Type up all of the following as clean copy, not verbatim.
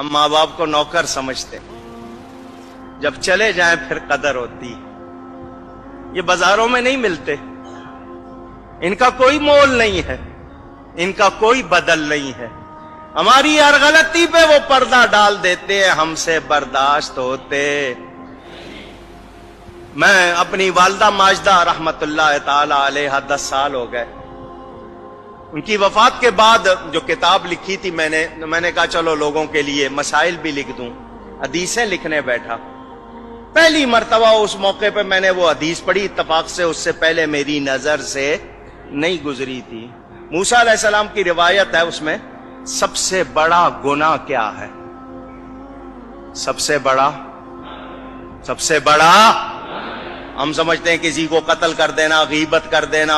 ہم ماں باپ کو نوکر سمجھتے ہیں، جب چلے جائیں پھر قدر ہوتی ہے۔ یہ بازاروں میں نہیں ملتے، ان کا کوئی مول نہیں ہے، ان کا کوئی بدل نہیں ہے۔ ہماری ہر غلطی پہ وہ پردہ ڈال دیتے ہیں، ہم سے برداشت ہوتے۔ میں اپنی والدہ ماجدہ رحمت اللہ تعالی علیہ 10 سال ہو گئے، ان کی وفات کے بعد جو کتاب لکھی تھی میں نے کہا چلو لوگوں کے لیے مسائل بھی لکھ دوں، حدیثیں لکھنے بیٹھا۔ پہلی مرتبہ اس موقع پہ میں نے وہ حدیث پڑھی، اتفاق سے اس سے پہلے میری نظر سے نہیں گزری تھی۔ موسیٰ علیہ السلام کی روایت ہے، اس میں سب سے بڑا گناہ کیا ہے؟ سب سے بڑا ہم سمجھتے ہیں کسی کو قتل کر دینا، غیبت کر دینا،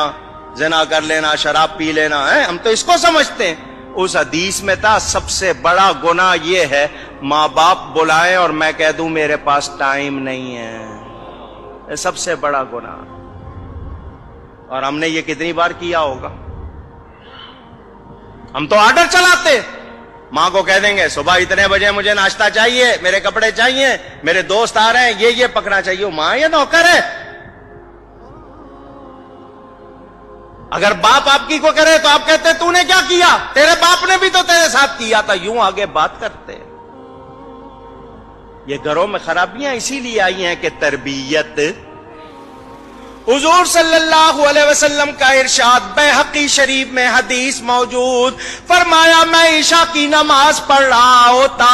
زنا کر لینا، شراب پی لینا ہے، ہم تو اس کو سمجھتے ہیں۔ اس حدیث میں تھا سب سے بڑا گناہ یہ ہے ماں باپ بلائیں اور میں کہہ دوں میرے پاس ٹائم نہیں ہے، یہ سب سے بڑا گناہ۔ اور ہم نے یہ کتنی بار کیا ہوگا؟ ہم تو آرڈر چلاتے، ماں کو کہہ دیں گے صبح اتنے بجے مجھے ناشتہ چاہیے، میرے کپڑے چاہیے، میرے دوست آ رہے ہیں، یہ پکڑنا چاہیے۔ ماں یہ نوکر ہے؟ اگر باپ آپ کی کو کرے تو آپ کہتے تو نے کیا کیا؟ تیرے باپ نے بھی تو تیرے ساتھ کیا تھا، یوں آگے بات کرتے۔ یہ گھروں میں خرابیاں اسی لیے آئی ہیں کہ تربیت۔ حضور صلی اللہ علیہ وسلم کا ارشاد بیہقی شریف میں حدیث موجود، فرمایا میں عشاء کی نماز پڑھ رہا ہوتا،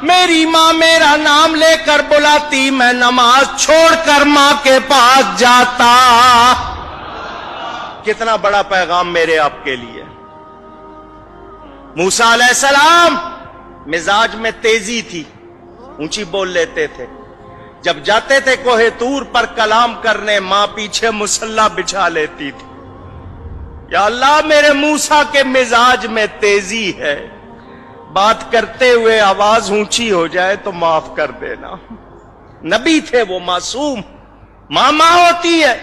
میری ماں میرا نام لے کر بلاتی، میں نماز چھوڑ کر ماں کے پاس جاتا۔ کتنا بڑا پیغام میرے آپ کے لیے۔ موسیٰ علیہ السلام مزاج میں تیزی تھی، اونچی بول لیتے تھے، جب جاتے تھے کوہ طور پر کلام کرنے ماں پیچھے مصلی بچھا لیتی تھی۔ یا اللہ میرے موسیٰ کے مزاج میں تیزی ہے، بات کرتے ہوئے آواز اونچی ہو جائے تو معاف کر دینا۔ نبی تھے وہ، معصوم، ماں ہوتی ہے،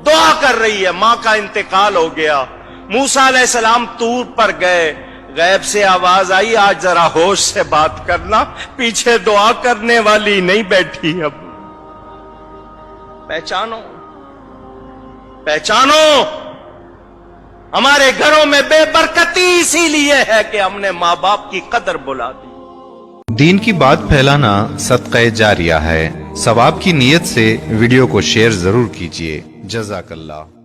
دعا کر رہی ہے، ماں کا انتقال ہو گیا۔ موسیٰ علیہ السلام طور پر گئے، غیب سے آواز آئی آج ذرا ہوش سے بات کرنا، پیچھے دعا کرنے والی نہیں بیٹھی۔ اب پہچانو ہمارے گھروں میں بے برکتی اسی لیے ہے کہ ہم نے ماں باپ کی قدر بھلا دی۔ دین کی بات پھیلانا صدقہ جاریہ ہے، ثواب کی نیت سے ویڈیو کو شیئر ضرور کیجیے۔ جزاک اللہ۔